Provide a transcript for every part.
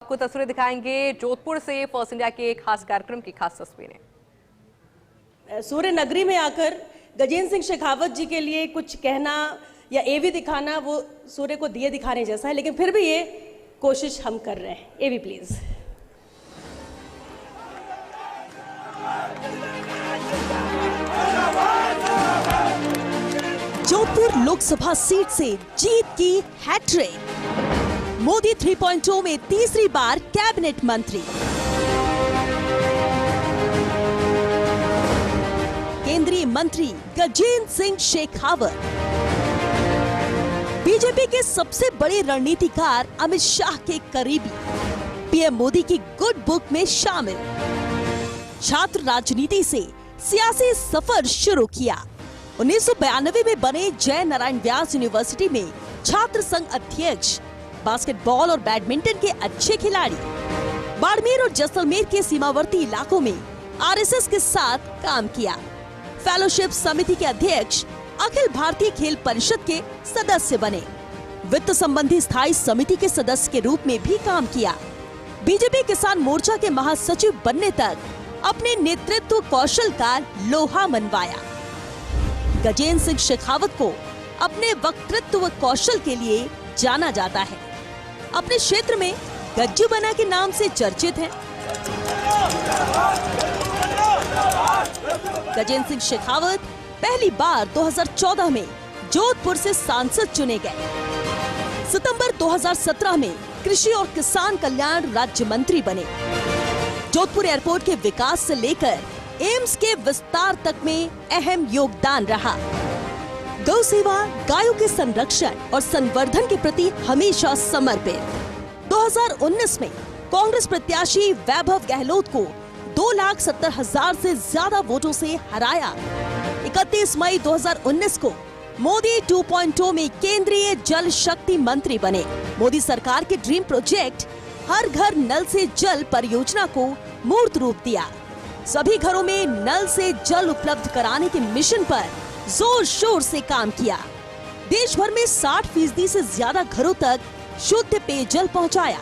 आपको तस्वीरें दिखाएंगे जोधपुर से फर्स्ट इंडिया के खास कार्यक्रम की खास तस्वीरें। सूर्य नगरी में आकर गजेंद्र सिंह शेखावत जी के लिए कुछ कहना या एवी दिखाना वो सूर्य को दिए दिखाने जैसा है, लेकिन फिर भी ये कोशिश हम कर रहे हैं। एवी प्लीज। जोधपुर लोकसभा सीट से जीत की हैट्रिक। मोदी 3.0 में तीसरी बार कैबिनेट मंत्री। केंद्रीय मंत्री गजेंद्र सिंह शेखावत। बीजेपी के सबसे बड़े रणनीतिकार अमित शाह के करीबी पीएम मोदी की गुड बुक में शामिल। छात्र राजनीति से सियासी सफर शुरू किया। 1992 में बने जय नारायण व्यास यूनिवर्सिटी में छात्र संघ अध्यक्ष। बास्केटबॉल और बैडमिंटन के अच्छे खिलाड़ी। बाड़मेर और जैसलमेर के सीमावर्ती इलाकों में आरएसएस के साथ काम किया। फेलोशिप समिति के अध्यक्ष, अखिल भारतीय खेल परिषद के सदस्य बने। वित्त संबंधी स्थायी समिति के सदस्य के रूप में भी काम किया। बीजेपी किसान मोर्चा के महासचिव बनने तक अपने नेतृत्व कौशल का लोहा मनवाया। गजेंद्र सिंह शेखावत को अपने वक्तृत्व कौशल के लिए जाना जाता है। अपने क्षेत्र में गज्जू बना के नाम से चर्चित हैं। गजेंद्र सिंह शेखावत पहली बार 2014 में जोधपुर से सांसद चुने गए। सितंबर 2017 में कृषि और किसान कल्याण राज्य मंत्री बने। जोधपुर एयरपोर्ट के विकास से लेकर एम्स के विस्तार तक में अहम योगदान रहा। गौ सेवा, गायों के संरक्षण और संवर्धन के प्रति हमेशा समर्पित। 2019 में कांग्रेस प्रत्याशी वैभव गहलोत को 2,70,000 से ज्यादा वोटों से हराया। 31 मई 2019 को मोदी 2.0 में केंद्रीय जल शक्ति मंत्री बने। मोदी सरकार के ड्रीम प्रोजेक्ट हर घर नल से जल परियोजना को मूर्त रूप दिया। सभी घरों में नल से जल उपलब्ध कराने के मिशन पर जोर शोर से काम किया। देश भर में 60% से ज्यादा घरों तक शुद्ध पेयजल पहुंचाया।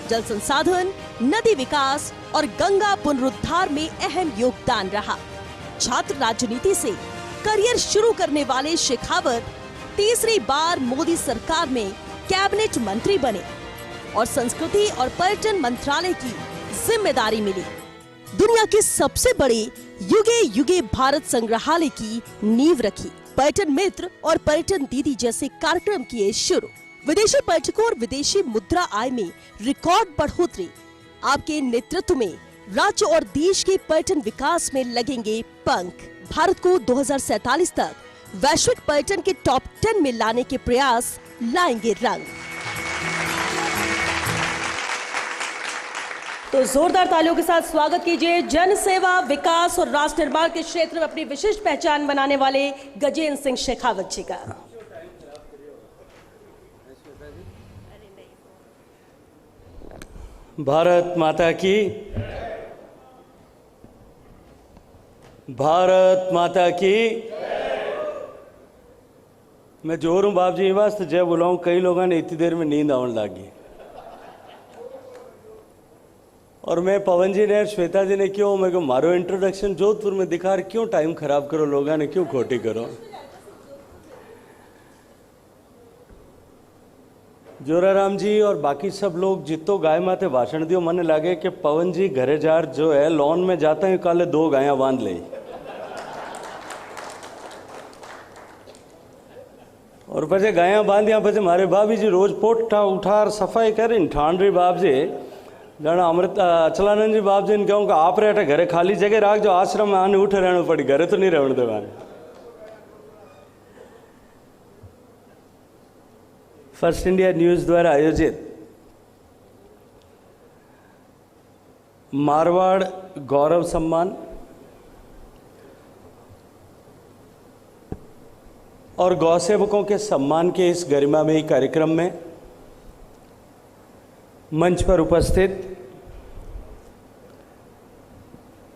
जल संसाधन, नदी विकास और गंगा पुनरुद्धार में अहम योगदान रहा। छात्र राजनीति से करियर शुरू करने वाले शेखावत तीसरी बार मोदी सरकार में कैबिनेट मंत्री बने और संस्कृति और पर्यटन मंत्रालय की जिम्मेदारी मिली। दुनिया के सबसे बड़े युगे युगे भारत संग्रहालय की नींव रखी। पर्यटन मित्र और पर्यटन दीदी जैसे कार्यक्रम किए शुरू। विदेशी पर्यटकों और विदेशी मुद्रा आय में रिकॉर्ड बढ़ोतरी। आपके नेतृत्व में राज्य और देश के पर्यटन विकास में लगेंगे पंख। भारत को 2047 तक वैश्विक पर्यटन के टॉप 10 में लाने के प्रयास लाएंगे रंग। तो जोरदार तालियों के साथ स्वागत कीजिए जन सेवा, विकास और राष्ट्र निर्माण के क्षेत्र में अपनी विशिष्ट पहचान बनाने वाले गजेंद्र सिंह शेखावत जी का। भारत माता की, भारत माता की। मैं जोर हूं बाप जी वास्ते जय बुलाऊं। कई लोगों ने इतनी देर में नींद आने लगी और मैं पवन जी ने, श्वेता जी ने क्यों मेरे को मारो इंट्रोडक्शन जोधपुर में दिखा रहे, क्यों टाइम खराब करो लोगों ने, क्यों खोटी करो। जोराराम जी और बाकी सब लोग जितो गाय माते भाषण दियो, मने लगे कि पवन जी घरे जार जो है लॉन में जाते हैं काले 2 गायां बांध ले और पचे गायां बांधिया पचे मारे भाभी जी रोज पोटा उठार सफाई करें ठाण रही बाप जी जाना अमृत अचलानंद जी बाप जी ने कहूँ आप रहे घरे खाली जगह राख जो आश्रम में आने उठे रहना पड़ी, घरे तो नहीं रहने देवाने। फर्स्ट इंडिया न्यूज द्वारा आयोजित मारवाड़ गौरव सम्मान और गौ सेवकों के सम्मान के इस गरिमामयी कार्यक्रम में मंच पर उपस्थित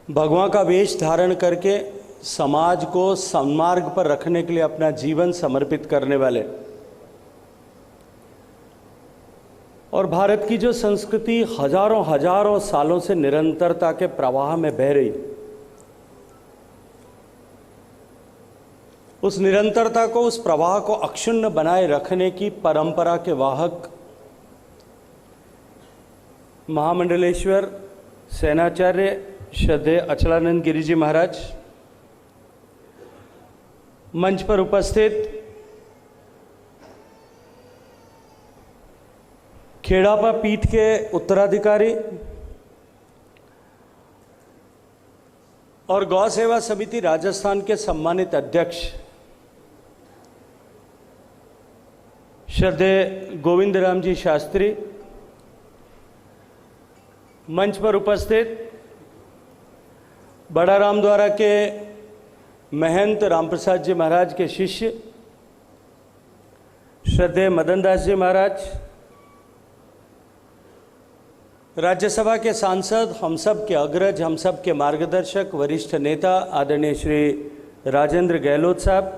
भगवान का वेश धारण करके समाज को सन्मार्ग पर रखने के लिए अपना जीवन समर्पित करने वाले और भारत की जो संस्कृति हजारों हजारों सालों से निरंतरता के प्रवाह में बह रही, उस निरंतरता को, उस प्रवाह को अक्षुण्ण बनाए रखने की परंपरा के वाहक महामंडलेश्वर सेनाचार्य श्रद्धेय अचलानंद गिरी जी महाराज, मंच पर उपस्थित खेड़ापा पीठ के उत्तराधिकारी और गौ सेवा समिति राजस्थान के सम्मानित अध्यक्ष श्रद्धेय गोविंद राम जी शास्त्री, मंच पर उपस्थित बड़ा राम द्वारा के महंत रामप्रसाद जी महाराज के शिष्य श्रद्धेय मदन दास जी महाराज, राज्यसभा के सांसद, हम सब के अग्रज, हम सब के मार्गदर्शक, वरिष्ठ नेता आदरणीय श्री राजेंद्र गहलोत साहब,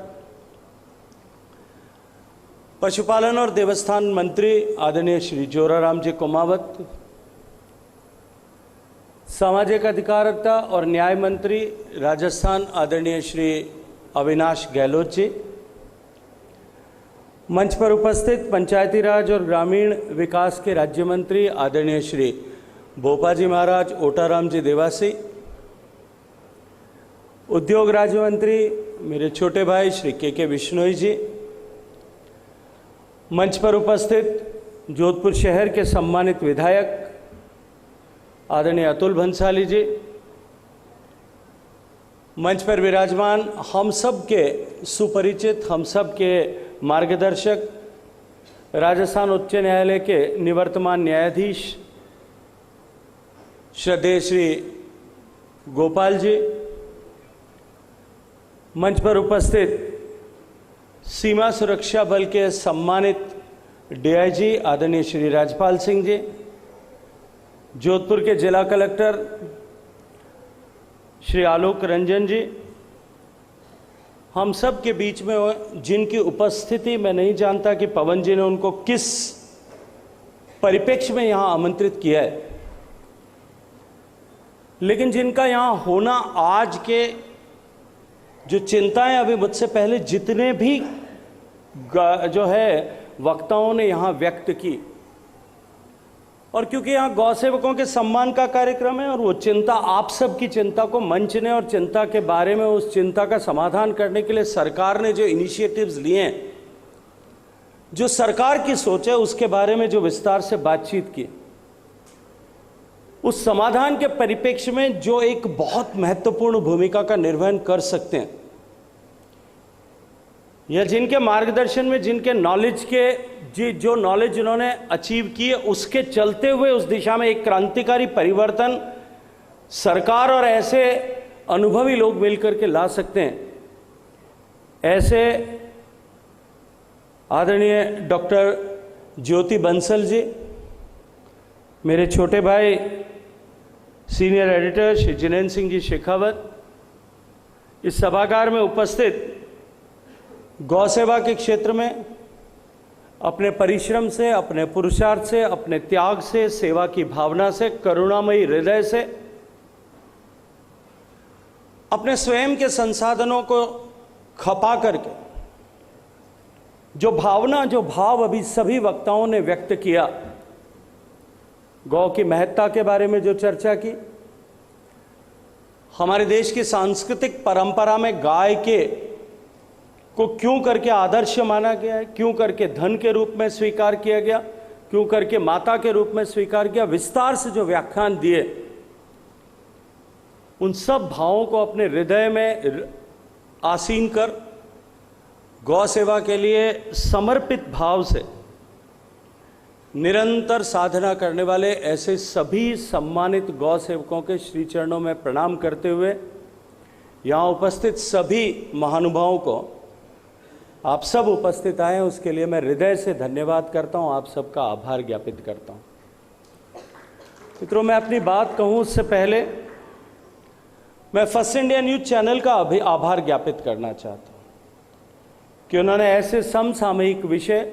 पशुपालन और देवस्थान मंत्री आदरणीय श्री जोराराम जी कुमावत, सामाजिक अधिकारिता और न्याय मंत्री राजस्थान आदरणीय श्री अविनाश गहलोत जी, मंच पर उपस्थित पंचायती राज और ग्रामीण विकास के राज्य मंत्री आदरणीय श्री भोपा जी महाराज, ओटाराम जी देवासी, उद्योग राज्य मंत्री मेरे छोटे भाई श्री के बिश्नोई जी, मंच पर उपस्थित जोधपुर शहर के सम्मानित विधायक आदरणीय अतुल भंसाली जी, मंच पर विराजमान हम सब के सुपरिचित, हम सब के मार्गदर्शक, राजस्थान उच्च न्यायालय के निवर्तमान न्यायाधीश श्रद्धेय श्री गोपाल जी, मंच पर उपस्थित सीमा सुरक्षा बल के सम्मानित डीआईजी आदरणीय श्री राजपाल सिंह जी, जोधपुर के जिला कलेक्टर श्री आलोक रंजन जी, हम सब के बीच में जिनकी उपस्थिति मैं नहीं जानता कि पवन जी ने उनको किस परिप्रेक्ष्य में यहाँ आमंत्रित किया है, लेकिन जिनका यहाँ होना आज के जो चिंताएं अभी मुझसे पहले जितने भी जो है वक्ताओं ने यहाँ व्यक्त की, और क्योंकि यहाँ गौ सेवकों के सम्मान का कार्यक्रम है और वो चिंता, आप सब की चिंता को मंच ने और चिंता के बारे में, उस चिंता का समाधान करने के लिए सरकार ने जो इनिशिएटिव्स लिए हैं, जो सरकार की सोच है उसके बारे में जो विस्तार से बातचीत की, उस समाधान के परिप्रेक्ष्य में जो एक बहुत महत्वपूर्ण भूमिका का निर्वहन कर सकते हैं या जिनके मार्गदर्शन में, जिनके नॉलेज के जो नॉलेज जिन्होंने अचीव की है, उसके चलते हुए उस दिशा में एक क्रांतिकारी परिवर्तन सरकार और ऐसे अनुभवी लोग मिलकर के ला सकते हैं, ऐसे आदरणीय डॉक्टर ज्योति बंसल जी, मेरे छोटे भाई सीनियर एडिटर श्री जिनेन्द्र सिंह जी शेखावत, इस सभागार में उपस्थित गौ सेवा के क्षेत्र में अपने परिश्रम से, अपने पुरुषार्थ से, अपने त्याग से, सेवा की भावना से, करुणामयी हृदय से, अपने स्वयं के संसाधनों को खपा करके जो भावना, जो भाव अभी सभी वक्ताओं ने व्यक्त किया, गौ की महत्ता के बारे में जो चर्चा की, हमारे देश की सांस्कृतिक परंपरा में गाय के को क्यों करके आदर्श माना गया है, क्यों करके धन के रूप में स्वीकार किया गया, क्यों करके माता के रूप में स्वीकार किया, विस्तार से जो व्याख्यान दिए, उन सब भावों को अपने हृदय में आसीन कर गौ सेवा के लिए समर्पित भाव से निरंतर साधना करने वाले ऐसे सभी सम्मानित गौ सेवकों के श्री चरणों में प्रणाम करते हुए यहाँ उपस्थित सभी महानुभावों को, आप सब उपस्थित आए हैं उसके लिए मैं हृदय से धन्यवाद करता हूं, आप सबका आभार ज्ञापित करता हूं। मित्रों, मैं अपनी बात कहूं उससे पहले मैं फर्स्ट इंडिया न्यूज चैनल का भी आभार ज्ञापित करना चाहता हूं कि उन्होंने ऐसे समसामयिक विषय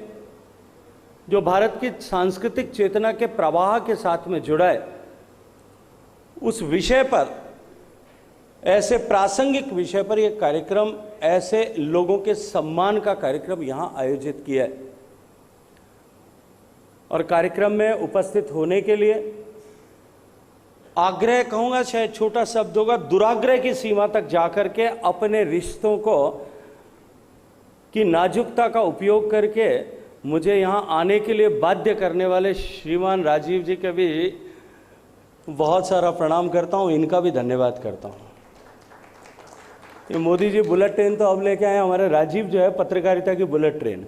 जो भारत की सांस्कृतिक चेतना के प्रवाह के साथ में जुड़ा है, उस विषय पर, ऐसे प्रासंगिक विषय पर यह कार्यक्रम, ऐसे लोगों के सम्मान का कार्यक्रम यहां आयोजित किया है। और कार्यक्रम में उपस्थित होने के लिए आग्रह कहूंगा, शायद छोटा शब्द होगा, दुराग्रह की सीमा तक जाकर के अपने रिश्तों को की नाजुकता का उपयोग करके मुझे यहां आने के लिए बाध्य करने वाले श्रीमान राजीव जी का भी बहुत सारा प्रणाम करता हूं, इनका भी धन्यवाद करता हूं। ये मोदी जी बुलेट ट्रेन तो अब लेके आए, हमारे राजीव जो है पत्रकारिता की बुलेट ट्रेन।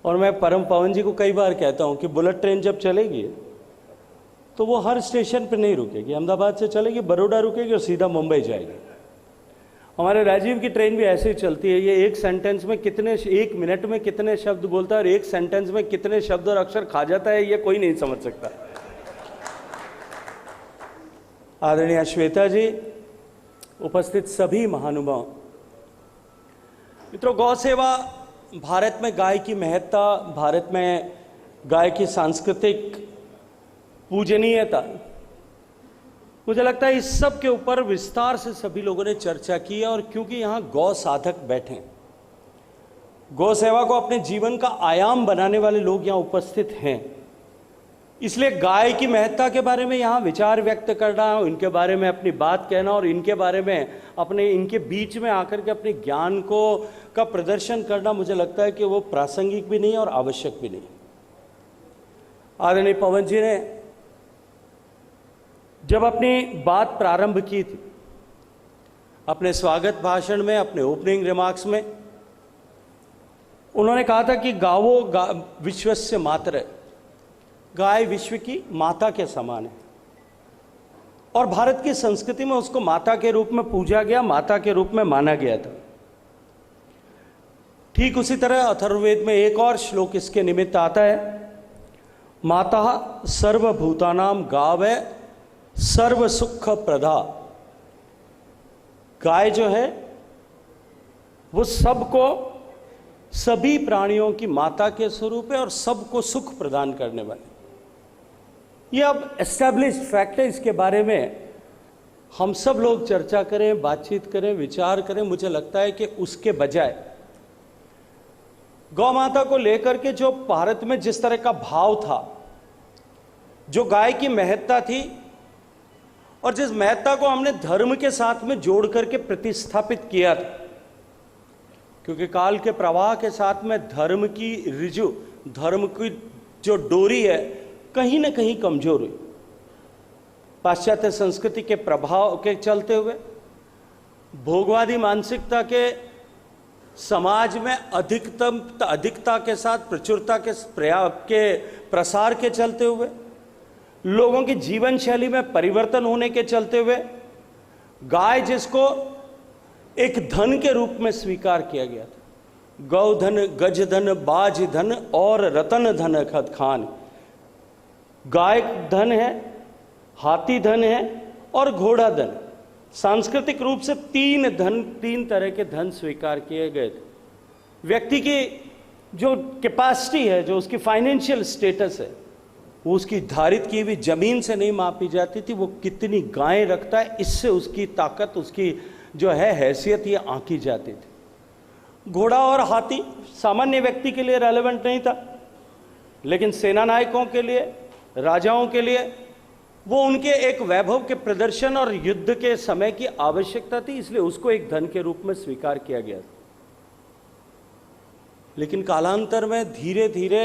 और मैं परम पवन जी को कई बार कहता हूं कि बुलेट ट्रेन जब चलेगी तो वो हर स्टेशन पर नहीं रुकेगी, अहमदाबाद से चलेगी, बड़ौदा रुकेगी और सीधा मुंबई जाएगी। हमारे राजीव की ट्रेन भी ऐसे ही चलती है। ये एक सेंटेंस में कितने, एक मिनट में कितने शब्द बोलता है और एक सेंटेंस में कितने शब्द और अक्षर खा जाता है, ये कोई नहीं समझ सकता। आदरणीय श्वेता जी, उपस्थित सभी महानुभाव, मित्रों, गौ सेवा, भारत में गाय की महत्ता, भारत में गाय की सांस्कृतिक पूजनीयता, मुझे लगता है इस सब के ऊपर विस्तार से सभी लोगों ने चर्चा की है। और क्योंकि यहाँ गौ साधक बैठे हैं, गौ सेवा को अपने जीवन का आयाम बनाने वाले लोग यहाँ उपस्थित हैं, इसलिए गाय की महत्ता के बारे में यहाँ विचार व्यक्त करना, इनके बारे में अपनी बात कहना और इनके बारे में अपने, इनके बीच में आकर के अपने ज्ञान को का प्रदर्शन करना, मुझे लगता है कि वो प्रासंगिक भी नहीं है और आवश्यक भी नहीं। आदरणीय पवन जी ने जब अपनी बात प्रारंभ की थी, अपने स्वागत भाषण में, अपने ओपनिंग रिमार्क्स में, उन्होंने कहा था कि गावो विश्वस्य मातरः, गाय विश्व की माता के समान है। और भारत की संस्कृति में उसको माता के रूप में पूजा गया, माता के रूप में माना गया था। ठीक उसी तरह अथर्ववेद में एक और श्लोक इसके निमित्त आता है, माता सर्वभूतानां गावै सर्व सुख प्रदा। गाय जो है वो सबको, सभी प्राणियों की माता के स्वरूप है और सबको सुख प्रदान करने वाली। ये अब एस्टैब्लिश्ड फैक्ट है, इसके बारे में हम सब लोग चर्चा करें, बातचीत करें, विचार करें। मुझे लगता है कि उसके बजाय गौ माता को लेकर के जो भारत में जिस तरह का भाव था, जो गाय की महत्ता थी और जिस महत्ता को हमने धर्म के साथ में जोड़ करके प्रतिस्थापित किया था, क्योंकि काल के प्रवाह के साथ में धर्म की रिजु, धर्म की जो डोरी है कहीं ना कहीं कमजोर हुई। पाश्चात्य संस्कृति के प्रभाव के चलते हुए, भोगवादी मानसिकता के समाज में अधिकता के साथ प्रचुरता के प्रसार के चलते हुए, लोगों की जीवन शैली में परिवर्तन होने के चलते हुए, गाय जिसको एक धन के रूप में स्वीकार किया गया था, गौधन, गजधन, बाज धन और रतन धन खद खान। गाय धन है, हाथी धन है और घोड़ा धन। सांस्कृतिक रूप से तीन तरह के धन स्वीकार किए गए थे। व्यक्ति की जो कैपेसिटी है, जो उसकी फाइनेंशियल स्टेटस है, वो उसकी धारित की हुई जमीन से नहीं मापी जाती थी, वो कितनी गायें रखता है इससे उसकी ताकत, उसकी जो है हैसियत, ये आंकी जाती थी। घोड़ा और हाथी सामान्य व्यक्ति के लिए रेलेवेंट नहीं था, लेकिन सेना नायकों के लिए, राजाओं के लिए वो उनके एक वैभव के प्रदर्शन और युद्ध के समय की आवश्यकता थी, इसलिए उसको एक धन के रूप में स्वीकार किया गया। लेकिन कालांतर में धीरे धीरे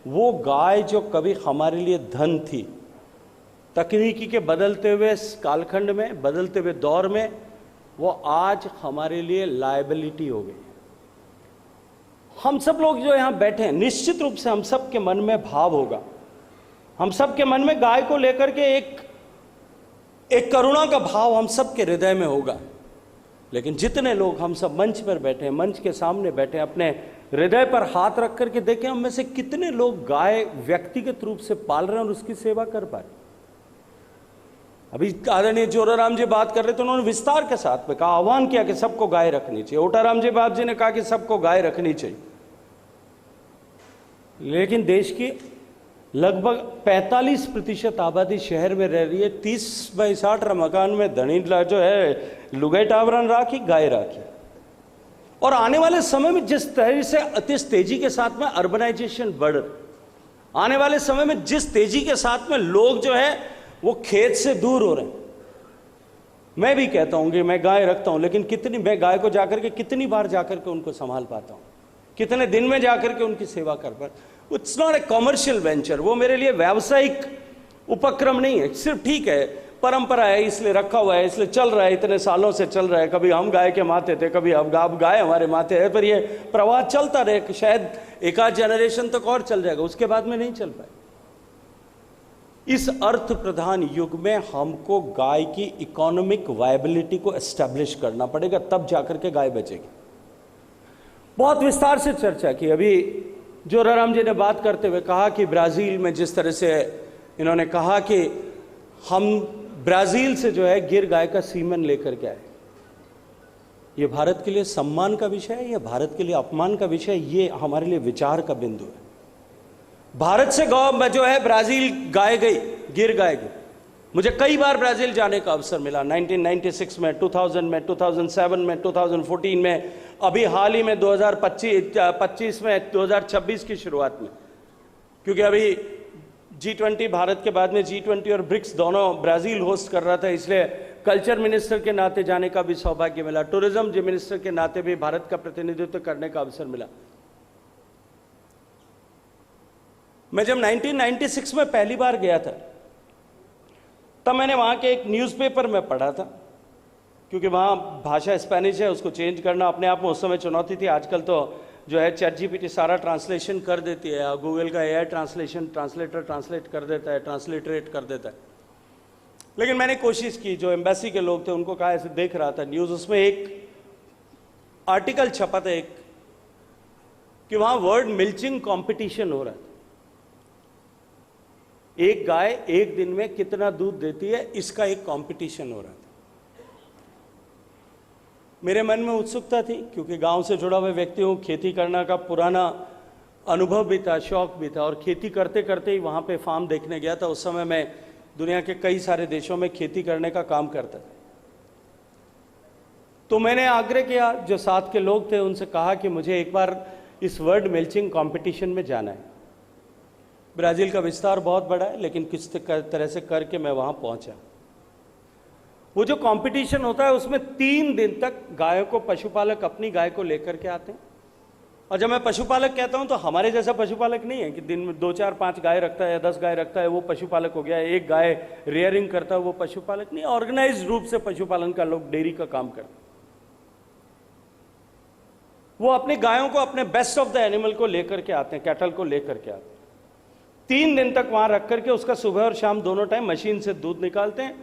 वो गाय जो कभी हमारे लिए धन थी, तकनीकी के बदलते हुए कालखंड में, बदलते हुए दौर में, वो आज हमारे लिए लायबिलिटी हो गई। हम सब लोग जो यहां बैठे हैं, निश्चित रूप से हम सब के मन में भाव होगा, हम सब के मन में गाय को लेकर के एक करुणा का भाव हम सब के हृदय में होगा। लेकिन जितने लोग हम सब मंच पर बैठे हैं, मंच के सामने बैठे हैं, अपने हृदय पर हाथ रख करके देखें, हम में से कितने लोग गाय व्यक्तिगत रूप से पाल रहे हैं और उसकी सेवा कर पा रहे। अभी आदरणीय जोराराम जी बात कर रहे थे, उन्होंने विस्तार के साथ में कहा, आह्वान किया कि सबको गाय रखनी चाहिए। ओटाराम जी बाप जी ने कहा कि सबको गाय रखनी चाहिए। लेकिन देश की लगभग 45% आबादी शहर में रह रही है। 30 बाई 60 मकान में धनी जो है लुगाई टावरन राखी, गाय राखी। और आने वाले समय में जिस तरह से अति तेजी के साथ में अर्बनाइजेशन बढ़, आने वाले समय में जिस तेजी के साथ में लोग जो है वो खेत से दूर हो रहे हैं। मैं भी कहता हूं कि मैं गाय रखता हूं, लेकिन मैं गाय को जाकर के कितनी बार जाकर के उनको संभाल पाता हूं, कितने दिन में जाकर के उनकी सेवा कर पाता। It's not a commercial venture, वो मेरे लिए व्यावसायिक उपक्रम नहीं है। सिर्फ ठीक है, परंपरा है इसलिए रखा हुआ है, इसलिए चल रहा है, इतने सालों से चल रहा है। कभी हम गाय के माथे थे, कभी अब गाय हमारे माथे है, पर ये प्रवाह चलता रहे, शायद एक आध जनरेशन तक और चल जाएगा, उसके बाद में नहीं चल पाए। इस अर्थ प्रधान युग में हमको गाय की इकोनॉमिक वायबिलिटी को एस्टैब्लिश करना पड़ेगा, तब जाकर के गाय बचेगी। बहुत विस्तार से चर्चा की। अभी जोराराम जी ने बात करते हुए कहा कि ब्राजील में जिस तरह से इन्होंने कहा कि हम ब्राजील से जो है गिर गाय का सीमन लेकर के आए, ये भारत के लिए सम्मान का विषय है या भारत के लिए अपमान का विषय? ये हमारे लिए विचार का बिंदु है। भारत से गौ जो है ब्राजील गाय गई, गिर गाय गई। मुझे कई बार ब्राजील जाने का अवसर मिला, 1996 में, 2000 में, 2007 में, 2014 में, अभी हाल ही में 2025 में, 2026 की शुरुआत में, क्योंकि अभी G20 भारत के बाद में G20 और ब्रिक्स दोनों ब्राजील होस्ट कर रहा था, इसलिए कल्चर मिनिस्टर के नाते जाने का भी सौभाग्य मिला, टूरिज्म मिनिस्टर के नाते भी भारत का प्रतिनिधित्व करने का अवसर मिला। मैं जब 1996 में पहली बार गया था, तब मैंने वहां के एक न्यूज़पेपर में पढ़ा था, क्योंकि वहां भाषा स्पेनिश है, उसको चेंज करना अपने आप में उस समय चुनौती थी। आजकल तो जो है ChatGPT सारा ट्रांसलेशन कर देती है, गूगल का AI ट्रांसलेटर ट्रांसलेट कर देता है, ट्रांसलिटरेट कर देता है। लेकिन मैंने कोशिश की, जो एम्बेसी के लोग थे उनको कहा, ऐसे देख रहा था न्यूज़, उसमें एक आर्टिकल छपा था एक, कि वहां वर्ड मिल्चिंग कंपटीशन हो रहा था। एक गाय एक दिन में कितना दूध देती है, इसका एक कंपटीशन हो रहा था। मेरे मन में उत्सुकता थी, क्योंकि गांव से जुड़ा हुआ व्यक्ति हूं, खेती करना का पुराना अनुभव भी था, शौक भी था, और खेती करते करते ही वहां पे फार्म देखने गया था। उस समय मैं दुनिया के कई सारे देशों में खेती करने का काम करता था। तो मैंने आग्रह किया, जो साथ के लोग थे उनसे कहा कि मुझे एक बार इस वर्ड मिल्चिंग कंपटीशन में जाना है। ब्राजील का विस्तार बहुत बड़ा है, लेकिन किस तरह से करके मैं वहां पहुंचा। वो जो कंपटीशन होता है उसमें 3 दिन तक गायों को पशुपालक अपनी गाय को लेकर के आते हैं। और जब मैं पशुपालक कहता हूं तो हमारे जैसा पशुपालक नहीं है कि दिन में 2, 4, 5 गाय रखता है या 10 गाय रखता है वो पशुपालक हो गया, एक गाय रेयरिंग करता है वो पशुपालक नहीं। ऑर्गेनाइज रूप से पशुपालन का लोग डेयरी का काम करते हैं। वो अपनी गायों को, अपने बेस्ट ऑफ द एनिमल को लेकर के आते हैं, कैटल को लेकर के आते हैं। 3 दिन तक वहां रख करके उसका सुबह और शाम दोनों टाइम मशीन से दूध निकालते हैं।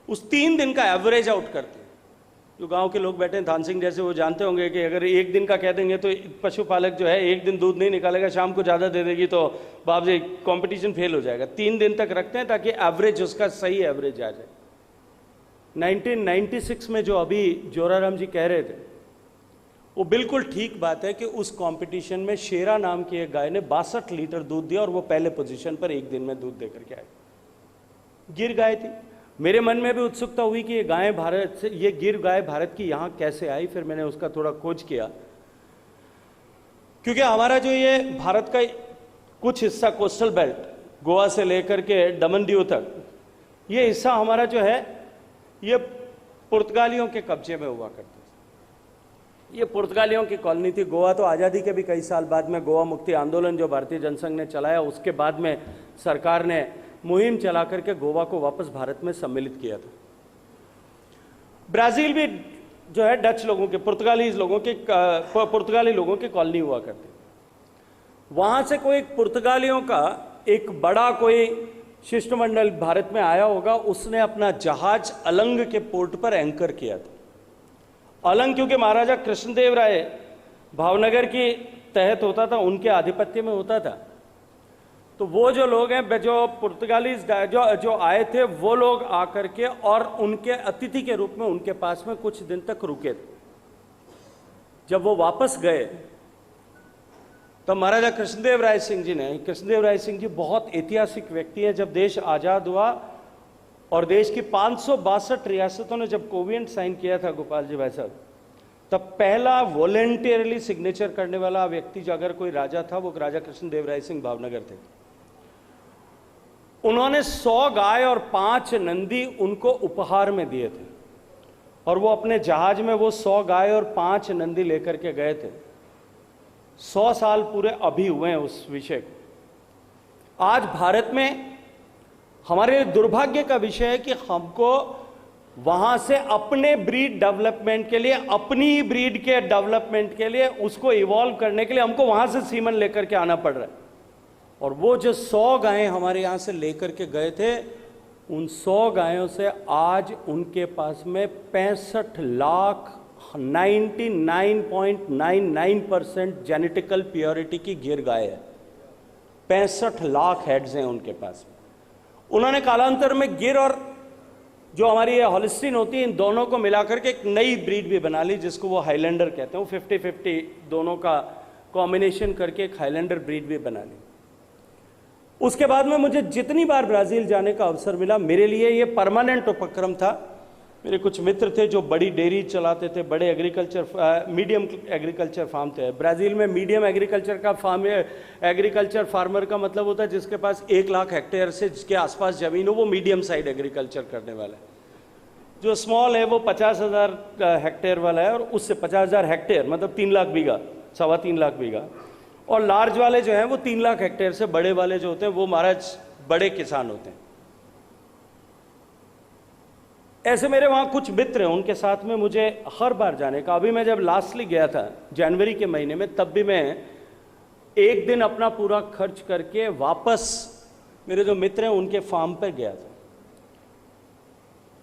उस 3 दिन का एवरेज आउट करते हैं। जो गांव के लोग बैठे हैं, धान सिंह जैसे, वो जानते होंगे कि अगर एक दिन का कह देंगे तो पशुपालक जो है एक दिन दूध नहीं निकालेगा, शाम को ज़्यादा दे देगी तो बाप जी कंपटीशन फेल हो जाएगा। 3 दिन तक रखते हैं ताकि एवरेज उसका सही एवरेज आ जाए। 1996 में जो अभी जोराराम जी कह रहे थे, वो बिल्कुल ठीक बात है कि उस कंपटीशन में शेरा नाम की एक गाय ने 62 लीटर दूध दिया और वो पहले पोजीशन पर एक दिन में दूध देकर के आई। गिर गाय थी। मेरे मन में भी उत्सुकता हुई कि ये गाय भारत से, ये गिर गाय भारत की यहाँ कैसे आई। फिर मैंने उसका थोड़ा खोज किया, क्योंकि हमारा जो ये भारत का कुछ हिस्सा कोस्टल बेल्ट, गोवा से लेकर के दमन दीव तक, ये हिस्सा हमारा जो है ये पुर्तगालियों के कब्जे में हुआ करता। ये पुर्तगालियों की कॉलोनी थी। गोवा तो आज़ादी के भी कई साल बाद में, गोवा मुक्ति आंदोलन जो भारतीय जनसंघ ने चलाया, उसके बाद में सरकार ने मुहिम चला करके गोवा को वापस भारत में सम्मिलित किया था। ब्राजील भी जो है डच लोगों के, पुर्तगाली लोगों की कॉलोनी हुआ करती। वहां से कोई पुर्तगालियों का एक बड़ा कोई शिष्टमंडल भारत में आया होगा, उसने अपना जहाज अलंग के पोर्ट पर एंकर किया था। अलंग क्योंकि महाराजा कृष्णदेव राय भावनगर के तहत होता था, उनके आधिपत्य में होता था। तो वो जो लोग हैं, जो पुर्तगाली जो आए थे, वो लोग आकर के और उनके अतिथि के रूप में उनके पास में कुछ दिन तक रुके थे। जब वो वापस गए तो महाराजा कृष्णदेव राय सिंह जी ने, कृष्णदेव राय सिंह जी बहुत ऐतिहासिक व्यक्ति हैं। जब देश आज़ाद हुआ और देश की 562 रियासतों ने जब कोविएंट साइन किया था गोपाल जी भाई साहब, तब पहला वॉलेंटियरली सिग्नेचर करने वाला व्यक्ति जो अगर कोई राजा था वो राजा कृष्णदेव राय सिंह भावनगर थे। उन्होंने 100 गाय और 5 नंदी उनको उपहार में दिए थे और वो अपने जहाज में वो 100 गाय और 5 नंदी लेकर के गए थे। 100 साल पूरे अभी हुए हैं उस विषय को। आज भारत में हमारे दुर्भाग्य का विषय है कि हमको वहां से अपने ब्रीड डेवलपमेंट के लिए, अपनी ही ब्रीड के डेवलपमेंट के लिए, उसको इवॉल्व करने के लिए हमको वहां से सीमन लेकर के आना पड़ रहा है। और वो जो 100 गायें हमारे यहां से लेकर के गए थे, उन 100 गायों से आज उनके पास में 65 लाख 99.99% जेनेटिकल प्योरिटी की गिर गाय है। 65 लाख हेड्स हैं उनके पास। उन्होंने कालांतर में गिर और जो हमारी ये हॉलिस्टीन होती है, इन दोनों को मिलाकर के एक नई ब्रीड भी बना ली जिसको वो हाईलैंडर कहते हैं। वो 50-50 दोनों का कॉम्बिनेशन करके एक हाईलैंडर ब्रीड भी बना ली। उसके बाद में मुझे जितनी बार ब्राजील जाने का अवसर मिला, मेरे लिए ये परमानेंट उपक्रम था। मेरे कुछ मित्र थे जो बड़ी डेयरी चलाते थे, बड़े मीडियम एग्रीकल्चर फार्म थे। ब्राज़ील में मीडियम एग्रीकल्चर का फार्म, एग्रीकल्चर फार्मर का मतलब होता है जिसके पास 1 लाख हेक्टेयर से जिसके आसपास ज़मीन हो, वो मीडियम साइड एग्रीकल्चर करने वाला है। जो स्मॉल है वो 50,000 हेक्टेयर वाला है और उससे 50,000 हेक्टेयर मतलब 3 लाख बीघा, 3.25 लाख बीघा। और लार्ज वाले जो हैं वो 3 लाख हेक्टेयर से बड़े वाले जो होते हैं वो महाराज बड़े किसान होते हैं। ऐसे मेरे वहाँ कुछ मित्र हैं, उनके साथ में मुझे हर बार जाने का। अभी मैं जब लास्टली गया था जनवरी के महीने में, तब भी मैं एक दिन अपना पूरा खर्च करके वापस मेरे जो मित्र हैं उनके फार्म पर गया था।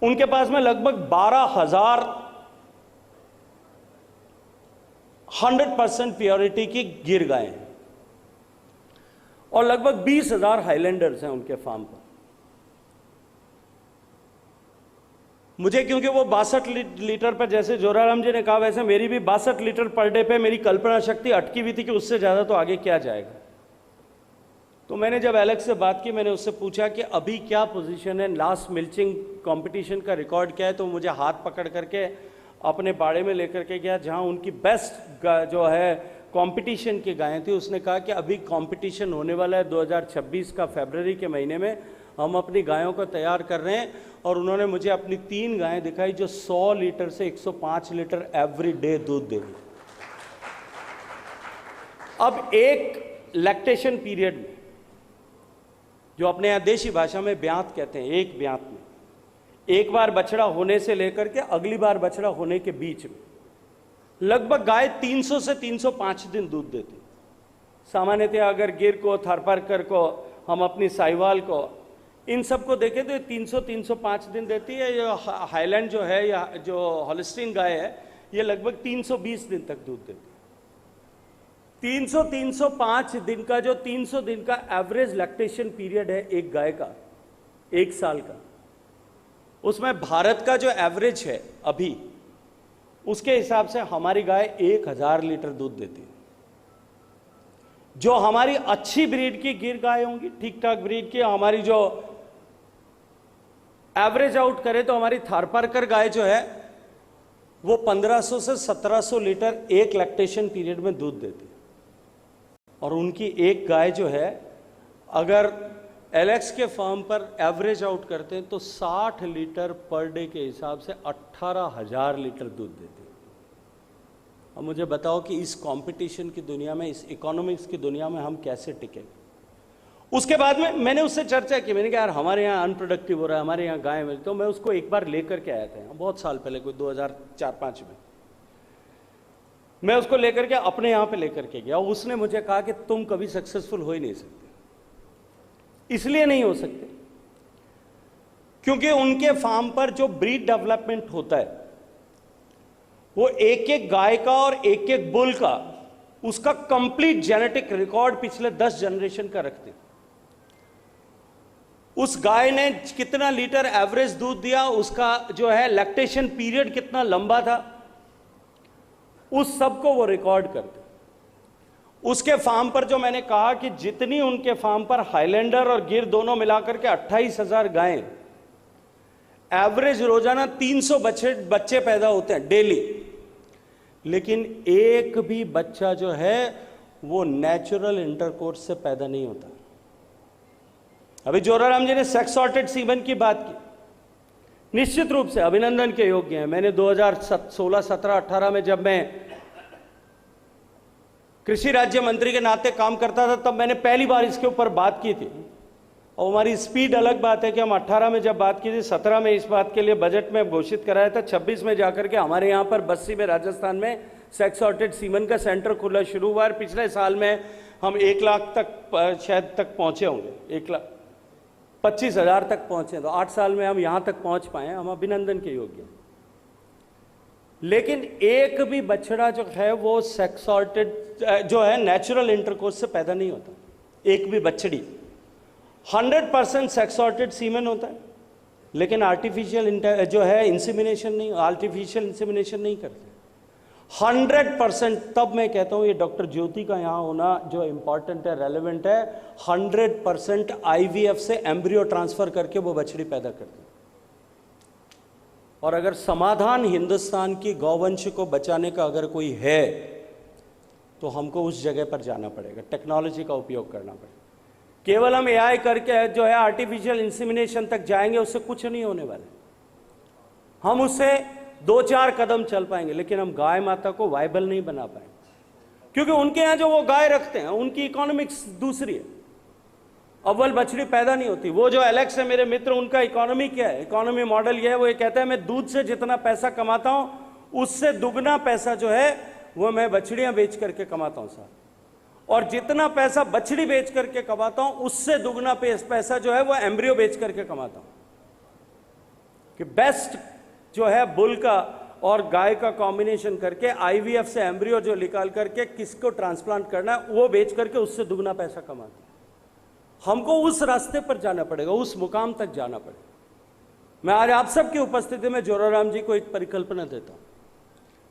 उनके पास में लगभग 12,000 100% प्योरिटी की गिर गायें हैं और लगभग 20,000 हाईलैंडर्स हैं उनके फार्म पर। मुझे क्योंकि वो 62 लीटर पर, जैसे जोराराम जी ने कहा, वैसे मेरी भी 62 लीटर पर डे पे मेरी कल्पना शक्ति अटकी हुई थी कि उससे ज़्यादा तो आगे क्या जाएगा। तो मैंने जब एलेक्स से बात की, मैंने उससे पूछा कि अभी क्या पोजीशन है, लास्ट मिल्चिंग कंपटीशन का रिकॉर्ड क्या है। तो मुझे हाथ पकड़ करके अपने बाड़े में लेकर के गया जहाँ उनकी बेस्ट जो है कंपटीशन की गायें थी। उसने कहा कि अभी कंपटीशन होने वाला है 2026 का फरवरी के महीने में, हम अपनी गायों को तैयार कर रहे हैं। और उन्होंने मुझे अपनी 3 गायें दिखाई जो 100 लीटर से 105 लीटर एवरी डे दूध देगी। अब एक लैक्टेशन पीरियड में, जो अपने यहाँ देशी भाषा में ब्यात कहते हैं, एक ब्यात में एक बार बछड़ा होने से लेकर के अगली बार बछड़ा होने के बीच में लगभग गाय 300 से 305 दिन दूध देती। सामान्यतः अगर गिर को, थारपारकर को, हम अपनी साहिवाल को, इन सबको देखें तो 300-305 दिन देती है। ये हाईलैंड जो है या जो हॉलिस्टीन गाय है ये लगभग 320 दिन तक दूध देती है। 300-305 दिन का, जो 300 दिन का एवरेज लैक्टेशन पीरियड है एक गाय का, 1 साल का, उसमें भारत का जो एवरेज है अभी, उसके हिसाब से हमारी गाय 1000 लीटर दूध देती है। जो हमारी अच्छी ब्रीड की गिर गाय होंगी, ठीक ठाक ब्रीड की, हमारी जो एवरेज आउट करे तो हमारी थारपारकर गाय जो है वो 1500 से 1700 लीटर एक लैक्टेशन पीरियड में दूध देती है। और उनकी एक गाय जो है, अगर एलेक्स के फार्म पर एवरेज आउट करते हैं तो 60 लीटर पर डे के हिसाब से 18,000 लीटर दूध देती है। अब मुझे बताओ कि इस कंपटीशन की दुनिया में, इस इकोनॉमिक्स की दुनिया में हम कैसे टिके। उसके बाद में मैंने उससे चर्चा की, मैंने कहा यार हमारे यहाँ अनप्रोडक्टिव हो रहा है, हमारे यहाँ गाय मिलती। तो मैं उसको एक बार लेकर के आया था, बहुत साल पहले, कोई 2004-5 में मैं उसको लेकर के अपने यहाँ पे लेकर के गया। उसने मुझे कहा कि तुम कभी सक्सेसफुल हो ही नहीं सकते। इसलिए नहीं हो सकते क्योंकि उनके फार्म पर जो ब्रीड डेवलपमेंट होता है वो एक एक गाय का और एक एक बुल का, उसका कंप्लीट जेनेटिक रिकॉर्ड पिछले 10 जनरेशन का रखते। उस गाय ने कितना लीटर एवरेज दूध दिया, उसका जो है लैक्टेशन पीरियड कितना लंबा था, उस सब को वो रिकॉर्ड करते। उसके फार्म पर जो मैंने कहा कि जितनी उनके फार्म पर हाईलैंडर और गिर दोनों मिलाकर के 28,000 गायें, एवरेज रोजाना 300 बच्चे पैदा होते हैं डेली, लेकिन एक भी बच्चा जो है वो नेचुरल इंटरकोर्स से पैदा नहीं होता। अभी जोराराम जी ने सेक्स सॉर्टेड सीमन की बात की, निश्चित रूप से अभिनंदन के योग्य है। मैंने 2016, 17, 18 में जब मैं कृषि राज्य मंत्री के नाते काम करता था, तब मैंने पहली बार इसके ऊपर बात की थी। और हमारी स्पीड अलग बात है कि हम 18 में जब बात की थी, 17 में इस बात के लिए बजट में घोषित कराया था, 26 में जाकर के हमारे यहाँ पर बस्सी में राजस्थान में सेक्स सॉर्टेड सीमन का सेंटर खुला शुरू हुआ। और पिछले साल में हम 1 लाख तक शायद तक पहुंचे होंगे, 1,25,000 तक पहुंचे। तो 8 साल में हम यहाँ तक पहुंच पाए, हम अभिनंदन के योग्य हैं। लेकिन एक भी बछड़ा जो है वो सेक्स सॉर्टेड जो है नेचुरल इंटरकोर्स से पैदा नहीं होता। एक भी बछड़ी 100% सेक्स सॉर्टेड सीमन होता है, लेकिन आर्टिफिशियल जो है इंसेमिनेशन नहीं, आर्टिफिशियल इंसेमिनेशन नहीं करते 100%। तब मैं कहता हूं ये डॉक्टर ज्योति का यहां होना जो इंपॉर्टेंट है, रेलेवेंट है। 100% IVF से एम्ब्रियो ट्रांसफर करके वो बछड़ी पैदा करते हैं। और अगर समाधान हिंदुस्तान की गौवंश को बचाने का अगर कोई है, तो हमको उस जगह पर जाना पड़ेगा, टेक्नोलॉजी का उपयोग करना पड़ेगा। केवल हम AI करके जो है आर्टिफिशियल इंसेमिनेशन तक जाएंगे, उससे कुछ नहीं होने वाला। हम उससे 2-4 कदम चल पाएंगे, लेकिन हम गाय माता को वायबल नहीं बना पाएंगे, क्योंकि उनके यहाँ जो वो गाय रखते हैं उनकी इकोनॉमिक्स दूसरी है। अव्वल बछड़ी पैदा नहीं होती। वो जो एलेक्स है मेरे मित्र, उनका इकोनॉमी क्या है, इकोनॉमी मॉडल ये है, वो ये कहता है मैं दूध से जितना पैसा कमाता हूं उससे दुगना पैसा जो है वो मैं बछड़ियां बेच करके कमाता हूं साहब, और जितना पैसा बछड़ी बेच करके कमाता हूं उससे दुगना पैसा जो है वो एम्ब्रियो बेच करके कमाता हूं। कि बेस्ट जो है बुल का और गाय का कॉम्बिनेशन करके IVF से एम्ब्रियो जो निकाल करके किसको ट्रांसप्लांट करना है वो बेच करके उससे दुगना पैसा कमाता। हमको उस रास्ते पर जाना पड़ेगा, उस मुकाम तक जाना पड़ेगा। मैं आज आप सबकी उपस्थिति में जोराराम जी को एक परिकल्पना देता हूं।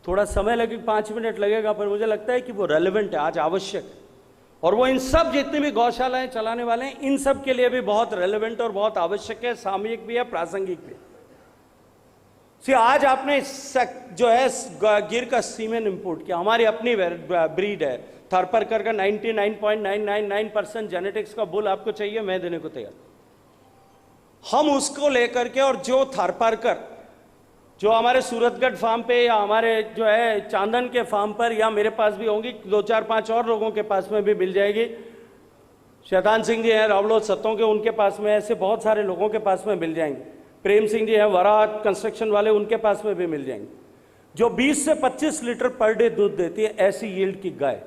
थोड़ा समय लगेगा, 5 मिनट लगेगा, पर मुझे लगता है कि वो रेलेवेंट है, आज आवश्यक है। और वो इन सब जितनी भी गौशालाएं चलाने वाले हैं, इन सब के लिए भी बहुत रेलेवेंट और बहुत आवश्यक है, सामयिक भी है, प्रासंगिक भी है। आज आपने जो है गिर का सीमेन इंपोर्ट किया, हमारी अपनी ब्रीड है, थारपारकर का 99.999% जेनेटिक्स का बुल आपको चाहिए, मैं देने को तैयार। हम उसको लेकर के, और जो थारपारकर जो हमारे सूरतगढ़ फार्म पे या हमारे जो है चांदन के फार्म पर या मेरे पास भी होंगी, 2-4-5 और लोगों के पास में भी मिल जाएगी। शैतान सिंह जी हैं रावलोद सत्तों के, उनके पास में, ऐसे बहुत सारे लोगों के पास में मिल जाएंगे। प्रेम सिंह जी हैं वरा कंस्ट्रक्शन वाले, उनके पास में भी मिल जाएंगे। जो 20 से 25 लीटर पर डे दूध देती है, ऐसी यील्ड की गाय,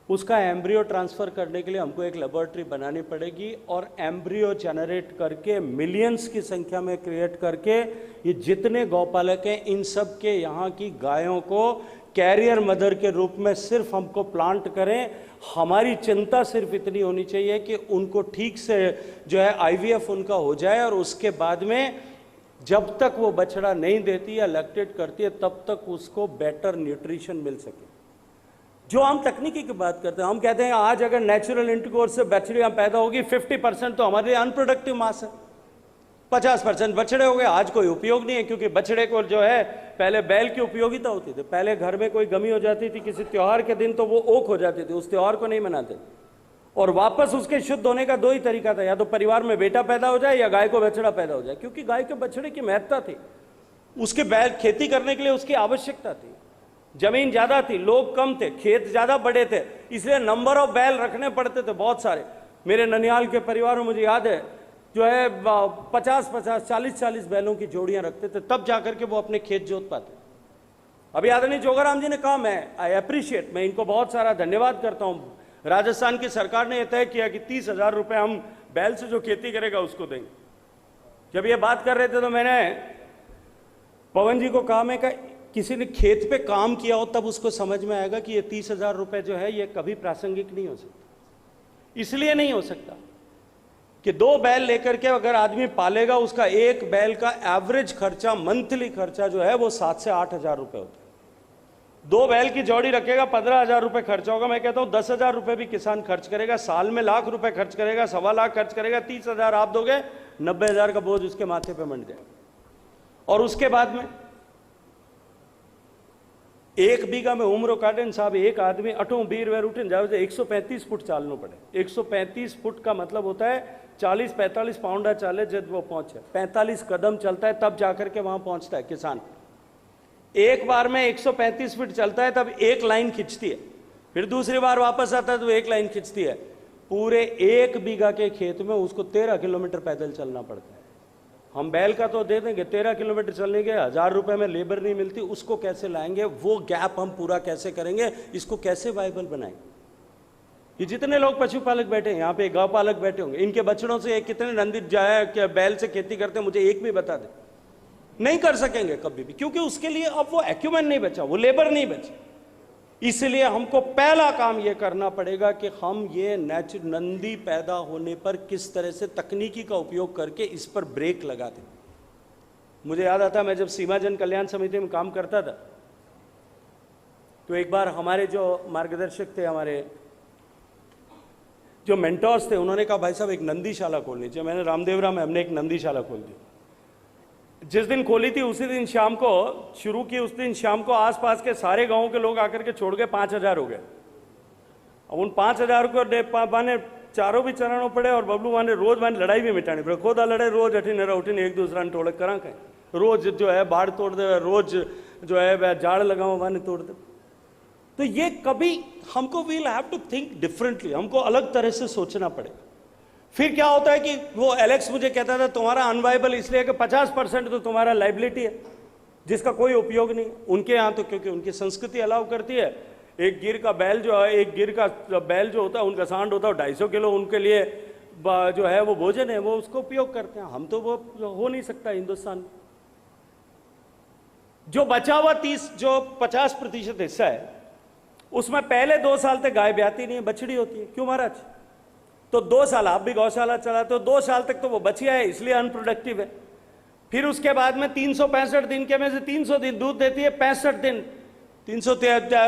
उसका एम्ब्रियो ट्रांसफर करने के लिए हमको एक लेबोरेटरी बनानी पड़ेगी, और एम्ब्रियो जनरेट करके मिलियंस की संख्या में क्रिएट करके ये जितने गौपालक हैं इन सब के यहाँ की गायों को कैरियर मदर के रूप में सिर्फ हमको प्लांट करें। हमारी चिंता सिर्फ इतनी होनी चाहिए कि उनको ठीक से जो है IVF उनका हो जाए, और उसके बाद में जब तक वो बछड़ा नहीं देती या लैक्टेट करती है तब तक उसको बेटर न्यूट्रिशन मिल सके। जो हम तकनीकी की बात करते हैं, हम कहते हैं आज अगर नेचुरल इंटरकोर्स से बछड़ियां पैदा होगी 50% तो हमारे लिए अनप्रोडक्टिव मास है, 50% बछड़े हो गए, आज कोई उपयोग नहीं है। क्योंकि बछड़े को जो है पहले बैल की उपयोगिता होती थी, पहले घर में कोई गमी हो जाती थी किसी त्योहार के दिन तो वो ओक हो जाती थी, उस त्योहार को नहीं मनाते, और वापस उसके शुद्ध होने का 2 ही तरीका था, या तो परिवार में बेटा पैदा हो जाए या गाय को बछड़ा पैदा हो जाए। क्योंकि गाय के बछड़े की महत्ता थी, उसके बैल खेती करने के लिए उसकी आवश्यकता थी, जमीन ज्यादा थी, लोग कम थे, खेत ज्यादा बड़े थे, इसलिए नंबर ऑफ बैल रखने पड़ते थे बहुत सारे। मेरे ननिहाल के परिवार में मुझे याद है जो है 50-50, 40-40 बैलों की जोड़ियां रखते थे, तब जाकर के वो अपने खेत जोत पाते। अभी आदरणीय जोगाराम जी ने कहा, मैं आई अप्रिशिएट, मैं इनको बहुत सारा धन्यवाद करता हूं। राजस्थान की सरकार ने यह तय किया कि 30,000 रुपए हम बैल से जो खेती करेगा उसको देंगे। जब ये बात कर रहे थे तो मैंने पवन जी को कहा, मैं किसी ने खेत पे काम किया हो तब उसको समझ में आएगा कि ये 30,000 रुपए जो है ये कभी प्रासंगिक नहीं हो सकता। इसलिए नहीं हो सकता कि 2 बैल लेकर के अगर आदमी पालेगा, उसका एक बैल का एवरेज खर्चा, मंथली खर्चा जो है वो 7 से 8 हजार रुपए होता है। 2 बैल की जोड़ी रखेगा, 15,000 रुपए खर्च होगा। मैं कहता हूं 10,000 रुपए भी किसान खर्च करेगा, साल में लाख रुपए खर्च करेगा, 1.25 लाख खर्च करेगा, 30,000 आप दोगे, 90,000 का बोझ उसके माथे पे मंड जाए। और उसके बाद में 1 बीघा में उम्र काटे साहब, एक आदमी अठों बीर वेर उठे जाओ 135 फुट चालना पड़े। 135 फुट का मतलब होता है 40-45 पाउंडा चाले जब वो पहुंचे, 45 कदम चलता है तब जाकर के वहां पहुंचता है किसान। एक बार में 135 फीट चलता है तब एक लाइन खिंचती है, फिर दूसरी बार वापस आता है तो एक लाइन खिंचती है। पूरे 1 बीघा के खेत में उसको 13 किलोमीटर पैदल चलना पड़ता है। हम बैल का तो दे देंगे, 13 किलोमीटर चलने के 1,000 रुपए में लेबर नहीं मिलती, उसको कैसे लाएंगे? वो गैप हम पूरा कैसे करेंगे? इसको कैसे वायबल बनाएंगे? ये जितने लोग पशुपालक बैठे हैं यहाँ पे, गौ पालक बैठे होंगे, इनके बछड़ों से कितने नंदी जाए बैल से खेती करते हैं, मुझे एक भी बता दे। नहीं कर सकेंगे कभी भी, क्योंकि उसके लिए अब वो एक्यूमेंट नहीं बचा, वो लेबर नहीं बची। इसलिए हमको पहला काम ये करना पड़ेगा कि हम ये नेचुरल नंदी पैदा होने पर किस तरह से तकनीकी का उपयोग करके इस पर ब्रेक लगा दें। मुझे याद आता, मैं जब सीमा जन कल्याण समिति में काम करता था तो एक बार हमारे जो मार्गदर्शक थे, हमारे जो मेंटोर्स थे, उन्होंने कहा भाई साहब एक नंदीशाला खोलनी चाहिए। मैंने रामदेवरा में हमने एक नंदीशाला खोल दी। जिस दिन खोली थी उसी दिन शाम को शुरू की, उस दिन शाम को आसपास के सारे गांवों के लोग आकर के छोड़ गए, 5,000 हो गए। अब उन 5,000 को माने चारों भी चरणों पड़े और बबलू माने रोज माने लड़ाई भी मिटानी पड़े। खोदा लड़े रोज अठीन उठीन एक दूसरा ने तोड़ करा कहें, रोज जो है बाढ़ तोड़ दे, रोज जो है जाड़ लगाओ माने तोड़ दे। तो ये कभी हमको will have to think differently, हमको अलग तरह से सोचना पड़ेगा। फिर क्या होता है कि वो एलेक्स मुझे कहता था तुम्हारा अनवाइबल इसलिए कि 50% तो तुम्हारा लाइबिलिटी है जिसका कोई उपयोग नहीं। उनके यहाँ तो क्योंकि उनकी संस्कृति अलाउ करती है, एक गिर का बैल जो है, एक गिर का बैल जो होता है, उनका सांड होता है 250 किलो, उनके लिए जो है वो भोजन है, वो उसको उपयोग करते हैं। हम तो वो हो नहीं सकता हिंदुस्तान में। जो बचा हुआ 50% हिस्सा है उसमें पहले 2 साल तक गाय ब्याती नहीं है, बछड़ी होती है। क्यों महाराज? तो 2 साल आप भी गौशाला चलाते हो, 2 साल तक तो वो बचिया है, इसलिए अनप्रोडक्टिव है। फिर उसके बाद में 365 दिन के में से 300 दिन दूध देती है, 65 दिन, 300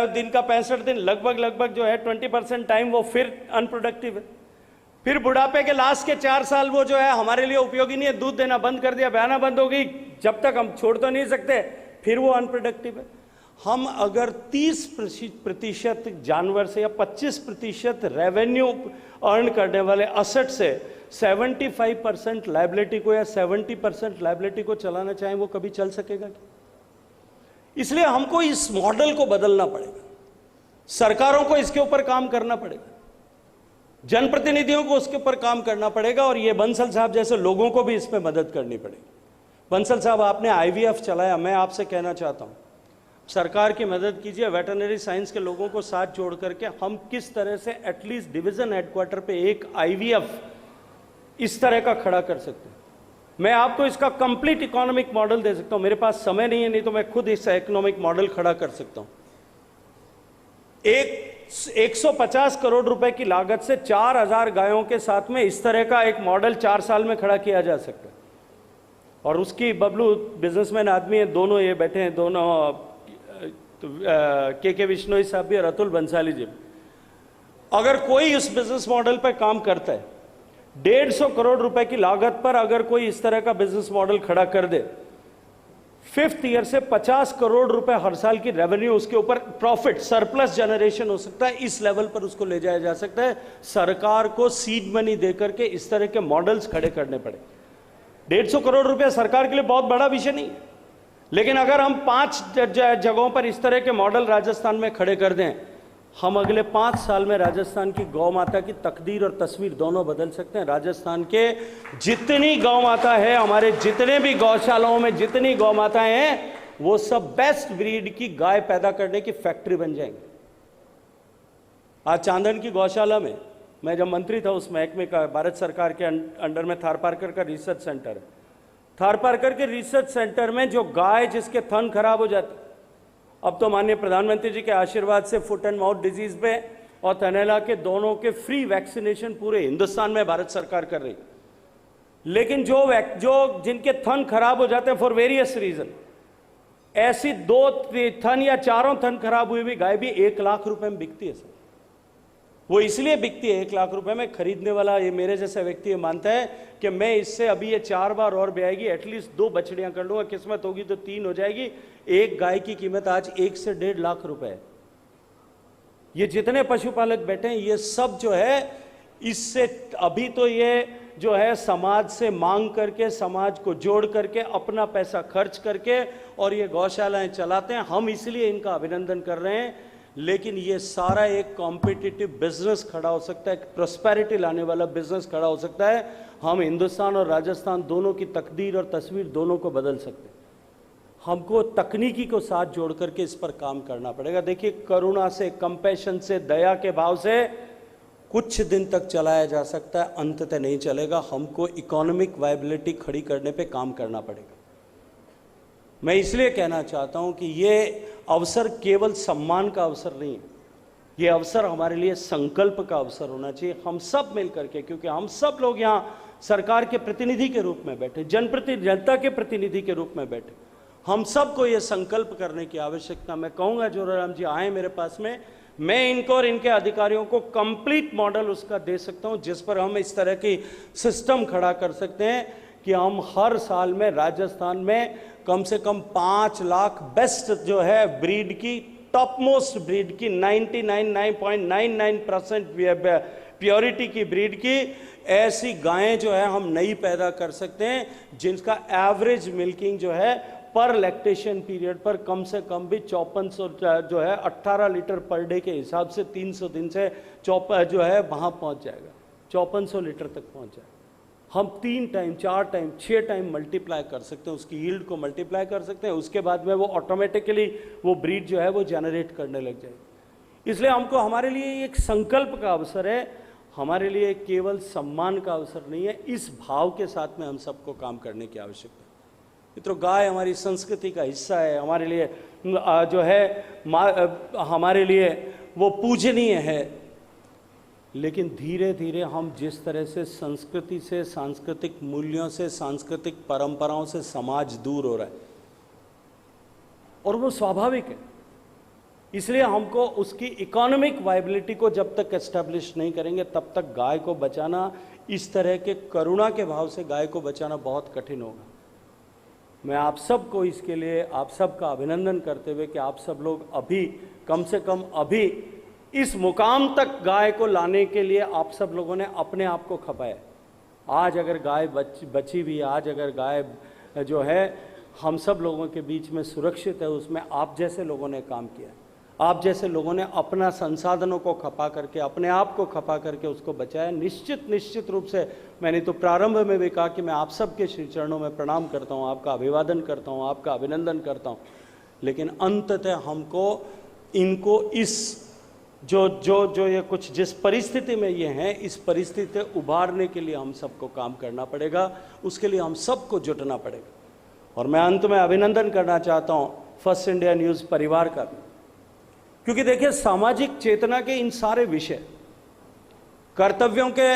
दिन का 65 दिन, लगभग जो है 20% टाइम वो फिर अनप्रोडक्टिव है। फिर बुढ़ापे के लास्ट के 4 साल वो जो है हमारे लिए उपयोगी नहीं है, दूध देना बंद कर दिया, बयाना बंद हो गई, जब तक हम छोड़ तो नहीं सकते, फिर वो अनप्रोडक्टिव है। हम अगर 30% जानवर से या 25% रेवेन्यू अर्न करने वाले असेट से 75% लायबिलिटी को या 70% लायबिलिटी को चलाना चाहें, वो कभी चल सकेगा क्या? इसलिए हमको इस मॉडल को बदलना पड़ेगा, सरकारों को इसके ऊपर काम करना पड़ेगा, जनप्रतिनिधियों को उसके ऊपर काम करना पड़ेगा, और ये बंसल साहब जैसे लोगों को भी इसमें मदद करनी पड़ेगी। बंसल साहब, आपने IVF चलाया, मैं आपसे कहना चाहता हूं सरकार की मदद कीजिए, वेटरनरी साइंस के लोगों को साथ जोड़ करके हम किस तरह से एटलीस्ट डिवीजन हेडक्वार्टर पे एक IVF इस तरह का खड़ा कर सकते हैं। मैं आपको इसका कंप्लीट इकोनॉमिक मॉडल दे सकता हूं, मेरे पास समय नहीं है, नहीं तो मैं खुद इस इकोनॉमिक मॉडल खड़ा कर सकता हूं। 150 करोड़ रुपए की लागत से 4,000 गायों के साथ में इस तरह का एक मॉडल 4 साल में खड़ा किया जा सकता है। और उसकी बबलू बिजनेसमैन आदमी है, दोनों ये बैठे हैं, दोनों तो के विश्नोई साहब भी और अतुल बंसाली जी। अगर कोई इस बिजनेस मॉडल पर काम करता है, 150 करोड़ रुपए की लागत पर अगर कोई इस तरह का बिजनेस मॉडल खड़ा कर दे, 5th ईयर से 50 करोड़ रुपए हर साल की रेवेन्यू, उसके ऊपर प्रॉफिट सरप्लस जनरेशन हो सकता है, इस लेवल पर उसको ले जाया जा सकता है। सरकार को सीड मनी देकर के इस तरह के मॉडल्स खड़े करने पड़े। 150 करोड़ रुपया सरकार के लिए बहुत बड़ा विषय नहीं है, लेकिन अगर हम 5 जगहों पर इस तरह के मॉडल राजस्थान में खड़े कर दें, हम अगले 5 साल में राजस्थान की गौ माता की तकदीर और तस्वीर दोनों बदल सकते हैं। राजस्थान के जितनी गौ माता है, हमारे जितने भी गौशालाओं में जितनी गौ माताएं हैं, वो सब बेस्ट ब्रीड की गाय पैदा करने की फैक्ट्री बन जाएंगे। आज चांदन की गौशाला में मैं जब मंत्री था उस महकमे का, भारत सरकार के अंडर में थारपारकर का रिसर्च सेंटर है। थारपारकर के रिसर्च सेंटर में जो गाय जिसके थन खराब हो जाते, अब तो माननीय प्रधानमंत्री जी के आशीर्वाद से फुट एंड माउथ डिजीज पे और थनैला के दोनों के फ्री वैक्सीनेशन पूरे हिंदुस्तान में भारत सरकार कर रही। लेकिन जो जिनके थन खराब हो जाते हैं फॉर वेरियस रीजन, ऐसी 2 थन या 4 थन खराब हुई हुई गाय भी 1 लाख रुपए में बिकती है सर। वो इसलिए बिकती है 1 लाख रुपए में, खरीदने वाला ये मेरे जैसा व्यक्ति ये मानता है कि मैं इससे अभी ये 4 बार और ब्याएगी, एटलीस्ट 2 बछड़ियां कर लूंगा, किस्मत होगी तो 3 हो जाएगी। एक गाय की कीमत आज 1 से 1.5 लाख रुपए है। ये जितने पशुपालक बैठे हैं ये सब जो है इससे अभी तो ये जो है समाज से मांग करके, समाज को जोड़ करके, अपना पैसा खर्च करके और ये गौशालाएं चलाते हैं। हम इसलिए इनका अभिनंदन कर रहे हैं, लेकिन ये सारा एक कॉम्पिटिटिव बिजनेस खड़ा हो सकता है, एक प्रॉस्पेरिटी लाने वाला बिजनेस खड़ा हो सकता है। हम हिंदुस्तान और राजस्थान दोनों की तकदीर और तस्वीर दोनों को बदल सकते हैं। हमको तकनीकी को साथ जोड़ करके इस पर काम करना पड़ेगा। देखिए, करुणा से, कंपैशन से, दया के भाव से कुछ दिन तक चलाया जा सकता है, अंततः नहीं चलेगा। हमको इकोनॉमिक वायबिलिटी खड़ी करने पे काम करना पड़ेगा। मैं इसलिए कहना चाहता हूं कि ये अवसर केवल सम्मान का अवसर नहीं है, ये अवसर हमारे लिए संकल्प का अवसर होना चाहिए। हम सब मिल करके, क्योंकि हम सब लोग यहाँ सरकार के प्रतिनिधि के रूप में बैठे, जनता के प्रतिनिधि के रूप में बैठे, हम सबको ये संकल्प करने की आवश्यकता। मैं कहूँगा जोराराम जी आए मेरे पास में, मैं इनको और इनके अधिकारियों को कंप्लीट मॉडल उसका दे सकता हूँ जिस पर हम इस तरह की सिस्टम खड़ा कर सकते हैं कि हम हर साल में राजस्थान में कम से कम 5 लाख बेस्ट जो है ब्रीड की, टॉप मोस्ट ब्रीड की, 99.99% प्योरिटी की ब्रीड की ऐसी गायें जो है हम नई पैदा कर सकते हैं, जिनका एवरेज मिल्किंग जो है पर लैक्टेशन पीरियड पर कम से कम भी 5400 जो है 18 लीटर पर डे के हिसाब से 300 दिन से जो है वहाँ पहुँच जाएगा, 5400 लीटर तक पहुँच जाएगा। हम 3 टाइम, 4 टाइम, 6 टाइम मल्टीप्लाई कर सकते हैं, उसकी यील्ड को मल्टीप्लाई कर सकते हैं। उसके बाद में वो ऑटोमेटिकली वो ब्रीड जो है वो जनरेट करने लग जाएगी। इसलिए हमको, हमारे लिए एक संकल्प का अवसर है, हमारे लिए केवल सम्मान का अवसर नहीं है। इस भाव के साथ में हम सबको काम करने की आवश्यकता है। मित्रों, गाय हमारी संस्कृति का हिस्सा है, हमारे लिए जो है हमारे लिए वो पूजनीय है। लेकिन धीरे धीरे हम जिस तरह से संस्कृति से, सांस्कृतिक मूल्यों से, सांस्कृतिक परंपराओं से समाज दूर हो रहा है, और वो स्वाभाविक है। इसलिए हमको उसकी इकोनॉमिक वायबिलिटी को जब तक एस्टेब्लिश नहीं करेंगे तब तक गाय को बचाना, इस तरह के करुणा के भाव से गाय को बचाना बहुत कठिन होगा। मैं आप सबको इसके लिए आप सबका अभिनंदन करते हुए कि आप सब लोग अभी, कम से कम अभी इस मुकाम तक गाय को लाने के लिए आप सब लोगों ने अपने आप को खपाया। आज अगर गाय बची हुई, आज अगर गाय जो है हम सब लोगों के बीच में सुरक्षित है, उसमें आप जैसे लोगों ने काम किया। आप जैसे लोगों ने अपना संसाधनों को खपा करके, अपने आप को खपा करके उसको बचाया। निश्चित रूप से मैंने तो प्रारंभ में भी कहा कि मैं आप सबके श्री चरणों में प्रणाम करता हूँ, आपका अभिवादन करता हूँ, आपका अभिनंदन करता हूँ। लेकिन अंततः हमको इनको इस जो ये कुछ जिस परिस्थिति में ये हैं, इस परिस्थिति से उबारने के लिए हम सबको काम करना पड़ेगा, उसके लिए हम सबको जुटना पड़ेगा। और मैं अंत में अभिनंदन करना चाहता हूँ फर्स्ट इंडिया न्यूज़ परिवार का भी, क्योंकि देखिए सामाजिक चेतना के इन सारे विषय, कर्तव्यों के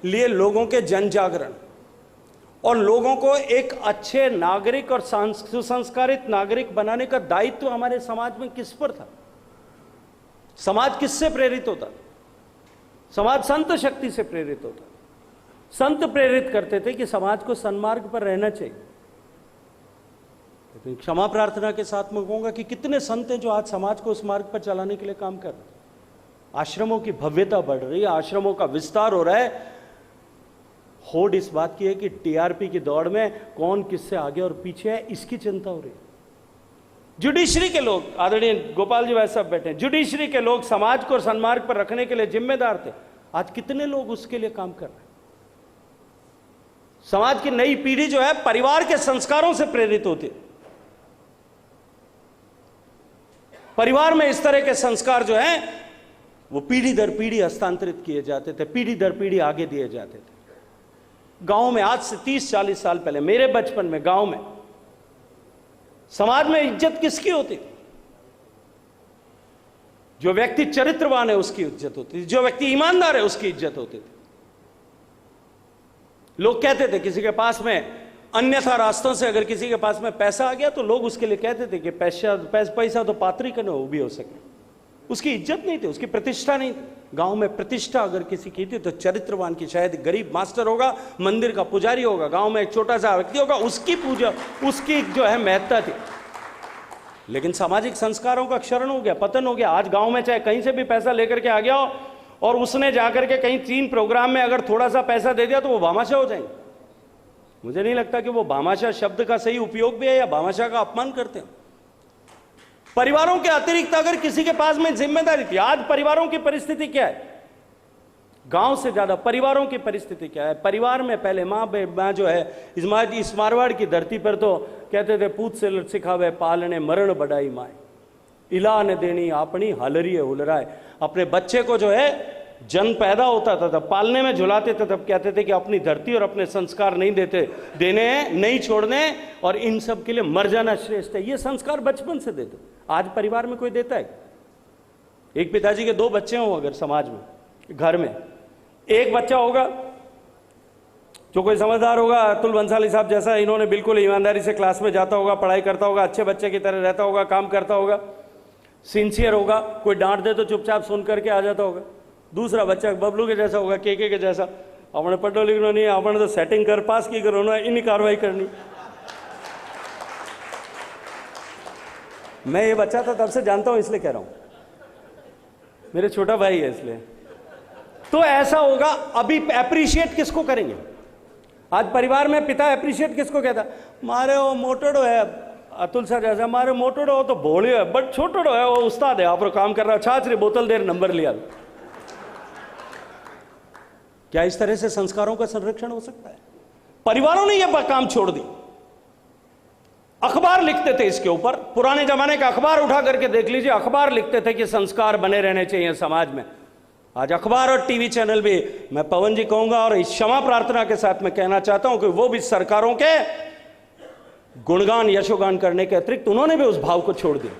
लिए लोगों के जन जागरण और लोगों को एक अच्छे नागरिक और सुसंस्कारित नागरिक बनाने का दायित्व हमारे समाज में किस पर था? समाज किससे प्रेरित होता? समाज संत शक्ति से प्रेरित होता। संत प्रेरित करते थे कि समाज को सन्मार्ग पर रहना चाहिए। लेकिन क्षमा प्रार्थना के साथ मैं कहूंगा कि कितने संत हैं जो आज समाज को उस मार्ग पर चलाने के लिए काम कर रहे हैं। आश्रमों की भव्यता बढ़ रही है, आश्रमों का विस्तार हो रहा है। होड़ इस बात की है कि टीआरपी की दौड़ में कौन किससे आगे और पीछे है, इसकी चिंता हो रही है। जुडिशरी के लोग, आदरणीय गोपाल जी भाई साहब बैठे हैं, जुडिशरी के लोग समाज को सन्मार्ग पर रखने के लिए जिम्मेदार थे। आज कितने लोग उसके लिए काम कर रहे हैं? समाज की नई पीढ़ी जो है परिवार के संस्कारों से प्रेरित होती। परिवार में इस तरह के संस्कार जो हैं वो पीढ़ी दर पीढ़ी हस्तांतरित किए जाते थे, पीढ़ी दर पीढ़ी आगे दिए जाते थे। गांव में आज से 30-40 साल पहले, मेरे बचपन में गांव में समाज में इज्जत किसकी होती थी? जो व्यक्ति चरित्रवान है उसकी इज्जत होती थी, जो व्यक्ति ईमानदार है उसकी इज्जत होती थी। लोग कहते थे किसी के पास में अन्यथा रास्तों से अगर किसी के पास में पैसा आ गया तो लोग उसके लिए कहते थे कि पैसा तो पात्री का ना वो भी हो सके। उसकी इज्जत नहीं थी, उसकी प्रतिष्ठा नहीं थी। गांव में प्रतिष्ठा अगर किसी की थी तो चरित्रवान की, शायद गरीब मास्टर होगा, मंदिर का पुजारी होगा, गांव में एक छोटा सा व्यक्ति होगा, उसकी पूजा, उसकी जो है महत्ता थी। लेकिन सामाजिक संस्कारों का क्षरण हो गया, पतन हो गया। आज गांव में चाहे कहीं से भी पैसा लेकर के आ गया हो और उसने जाकर के कहीं 3 प्रोग्राम में अगर थोड़ा सा पैसा दे दिया तो वो भामाशाह हो जाएंगे। मुझे नहीं लगता कि वो भामाशाह शब्द का सही उपयोग भी है या भामाशाह का अपमान करते हैं। परिवारों के अतिरिक्त अगर किसी के पास में जिम्मेदारी थी, आज परिवारों की परिस्थिति क्या है? गांव से ज्यादा परिवारों की परिस्थिति क्या है? परिवार में पहले माँ जो है, इस मारवाड़ की धरती पर तो कहते थे पूत से सिखावे पालने मरण बढ़ाई माए, इला ने देनी अपनी हलरी हुलराए। अपने बच्चे को जो है जन्म पैदा होता था तब पालने में झुलाते थे, तब कहते थे कि अपनी धरती और अपने संस्कार नहीं देने हैं, नहीं छोड़ने, और इन सब के लिए मर जाना श्रेष्ठ है। ये संस्कार बचपन से देते। आज परिवार में कोई देता है? एक पिताजी के 2 बच्चे हों अगर समाज में, घर में एक बच्चा होगा जो कोई समझदार होगा, अतुल बंसाली साहब जैसा, इन्होंने बिल्कुल ईमानदारी से क्लास में जाता होगा, पढ़ाई करता होगा, अच्छे बच्चे की तरह रहता होगा, काम करता होगा, सिंसियर होगा, कोई डांट दे तो चुपचाप सुन करके आ जाता होगा। दूसरा बच्चा बबलू के जैसा होगा, के जैसा, अपने पढ़ो लिखना नहीं, अपने तो सेटिंग कर पास की करो ना, इन्हीं कार्रवाई करनी। मैं ये बच्चा था तब से जानता हूं, इसलिए कह रहा हूं, मेरे छोटा भाई है इसलिए। तो ऐसा होगा। अभी अप्रिशिएट किसको करेंगे? आज परिवार में पिता अप्रिशिएट किसको कहता? मारे वो मोटड़ो है, अतुल सर जैसा, मारे मोटड़ो हो तो भोले है, बट छोटड़ो है वो उस्ताद है, आप काम कर रहा है, छाछ रे बोतल देर नंबर लिया। क्या इस तरह से संस्कारों का संरक्षण हो सकता है? परिवारों ने यह काम छोड़ दी। अखबार लिखते थे इसके ऊपर, पुराने जमाने का अखबार उठा करके देख लीजिए, अखबार लिखते थे कि संस्कार बने रहने चाहिए समाज में। आज अखबार और टीवी चैनल भी, मैं पवन जी कहूंगा और इस क्षमा प्रार्थना के साथ मैं कहना चाहता हूं कि वो भी सरकारों के गुणगान यशोगान करने के अतिरिक्त उन्होंने भी उस भाव को छोड़ दिया।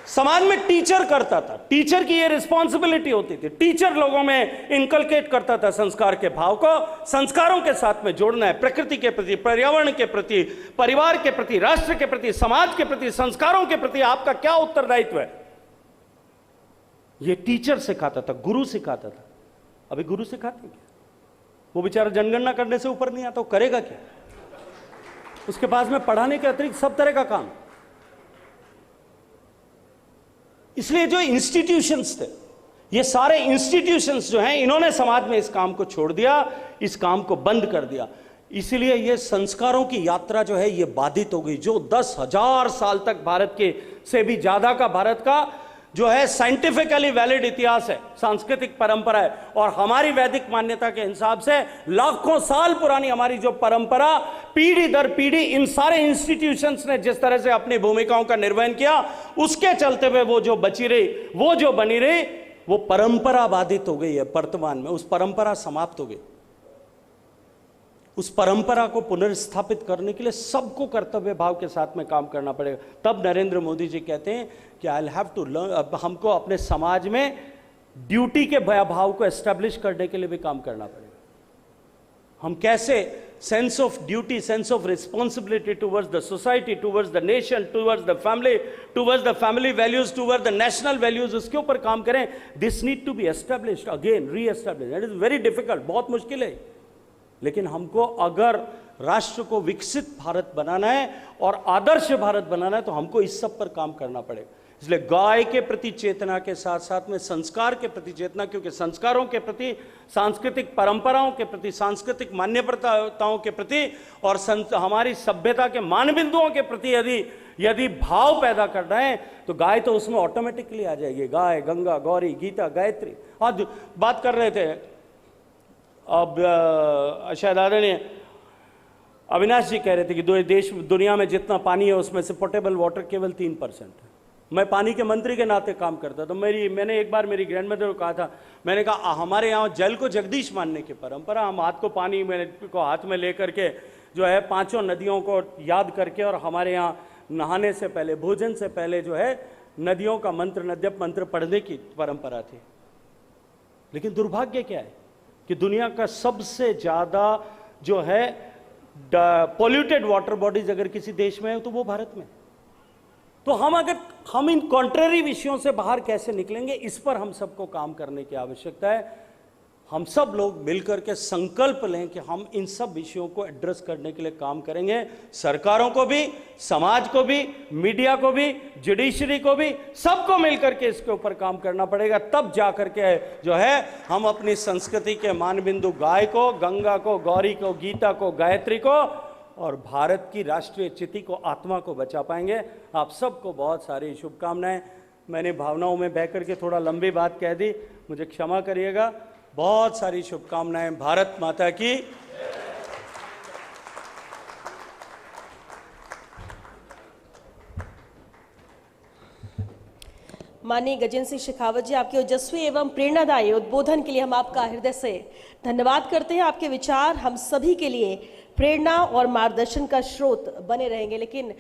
समाज में टीचर करता था, टीचर की ये रिस्पॉन्सिबिलिटी होती थी, टीचर लोगों में इनकलकेट करता था संस्कार के भाव को, संस्कारों के साथ में जोड़ना है, प्रकृति के प्रति, पर्यावरण के प्रति, परिवार के प्रति, राष्ट्र के प्रति, समाज के प्रति, संस्कारों के प्रति आपका क्या उत्तरदायित्व है, ये टीचर सिखाता था, गुरु सिखाता था। अभी गुरु सिखाते क्या? वो बेचारा जनगणना करने से ऊपर नहीं आता, वो करेगा क्या? उसके पास में पढ़ाने के अतिरिक्त सब तरह का काम। इसलिए जो इंस्टीट्यूशंस थे, ये सारे इंस्टीट्यूशंस जो हैं, इन्होंने समाज में इस काम को छोड़ दिया, इस काम को बंद कर दिया। इसलिए ये संस्कारों की यात्रा जो है ये बाधित हो गई। जो 10,000 साल तक भारत के से भी ज्यादा का भारत का जो है साइंटिफिकली वैलिड इतिहास है, सांस्कृतिक परंपरा है, और हमारी वैदिक मान्यता के हिसाब से लाखों साल पुरानी हमारी जो परंपरा, पीढ़ी दर पीढ़ी इन सारे इंस्टीट्यूशंस ने जिस तरह से अपनी भूमिकाओं का निर्वहन किया, उसके चलते हुए वो जो बची रही, वो जो बनी रही, वो परंपरा बाधित हो गई है। वर्तमान में उस परंपरा समाप्त हो गई। उस परंपरा को पुनर्स्थापित करने के लिए सबको कर्तव्य भाव के साथ में काम करना पड़ेगा। तब नरेंद्र मोदी जी कहते हैं कि आई हैव टू लर्न, अब हमको अपने समाज में ड्यूटी के भाव को एस्टेब्लिश करने के लिए भी काम करना पड़ेगा। हम कैसे sense of duty, sense of responsibility towards the society, towards the nation, towards the family values, towards the national values, उसके ऊपर काम करें। This need to be established again, re establish. It is very difficult, बहुत मुश्किल है, लेकिन हमको अगर राष्ट्र को विकसित भारत बनाना है और आदर्श भारत बनाना है तो हमको इस सब पर काम करना पड़ेगा। इसलिए गाय के प्रति चेतना के साथ साथ में संस्कार के प्रति चेतना, क्योंकि संस्कारों के प्रति, सांस्कृतिक परंपराओं के प्रति, सांस्कृतिक मान्यताओं के प्रति और हमारी सभ्यता के मानबिंदुओं के प्रति यदि भाव पैदा करना है तो गाय तो उसमें ऑटोमेटिकली आ जाएगी। गाय, गंगा, गौरी, गीता, गायत्री। आज बात कर रहे थे, अब शायद आदरणीय अविनाश जी कह रहे थे कि दुनिया में जितना पानी है उसमें से पोर्टेबल वाटर केवल 3% है। मैं पानी के मंत्री के नाते काम करता था। मैंने एक बार मेरी ग्रैंडमदर को कहा था, मैंने कहा हमारे यहाँ जल को जगदीश मानने की परंपरा, हम हाथ को पानी को हाथ में लेकर के जो है 5 नदियों को याद करके, और हमारे यहाँ नहाने से पहले, भोजन से पहले जो है नदियों का मंत्र, नद्यप मंत्र पढ़ने की परंपरा थी। लेकिन दुर्भाग्य क्या है कि दुनिया का सबसे ज्यादा जो है पोल्यूटेड वाटर बॉडीज अगर किसी देश में है तो वो भारत में। तो हम इन कॉन्ट्रेरी विषयों से बाहर कैसे निकलेंगे, इस पर हम सबको काम करने की आवश्यकता है। हम सब लोग मिलकर के संकल्प लें कि हम इन सब विषयों को एड्रेस करने के लिए काम करेंगे। सरकारों को भी, समाज को भी, मीडिया को भी, जुडिशरी को भी, सबको मिलकर के इसके ऊपर काम करना पड़ेगा। तब जाकर के जो है हम अपनी संस्कृति के मानबिंदु गाय को, गंगा को, गौरी को, गीता को, गायत्री को और भारत की राष्ट्रीय चिति को, आत्मा को बचा पाएंगे। आप सबको बहुत सारी शुभकामनाएं। मैंने भावनाओं में बह करके थोड़ा लंबी बात कह दी, मुझे क्षमा करिएगा। बहुत सारी शुभकामनाएं। भारत माता की। माननीय गजेंद्र सिंह शेखावत जी, आपके ओजस्वी एवं प्रेरणादायी उद्बोधन के लिए हम आपका हृदय से धन्यवाद करते हैं। आपके विचार हम सभी के लिए प्रेरणा और मार्गदर्शन का स्रोत बने रहेंगे। लेकिन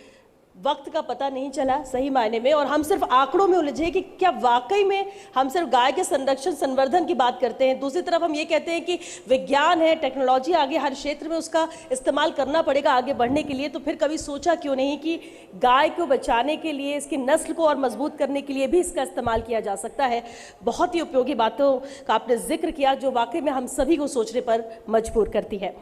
वक्त का पता नहीं चला सही मायने में, और हम सिर्फ आंकड़ों में उलझे कि क्या वाकई में हम सिर्फ गाय के संरक्षण संवर्धन की बात करते हैं। दूसरी तरफ हम ये कहते हैं कि विज्ञान है, टेक्नोलॉजी आगे हर क्षेत्र में उसका इस्तेमाल करना पड़ेगा आगे बढ़ने के लिए। तो फिर कभी सोचा क्यों नहीं कि गाय को बचाने के लिए, इसकी नस्ल को और मजबूत करने के लिए भी इसका इस्तेमाल किया जा सकता है। बहुत ही उपयोगी बातों का आपने जिक्र किया जो वाकई में हम सभी को सोचने पर मजबूर करती है।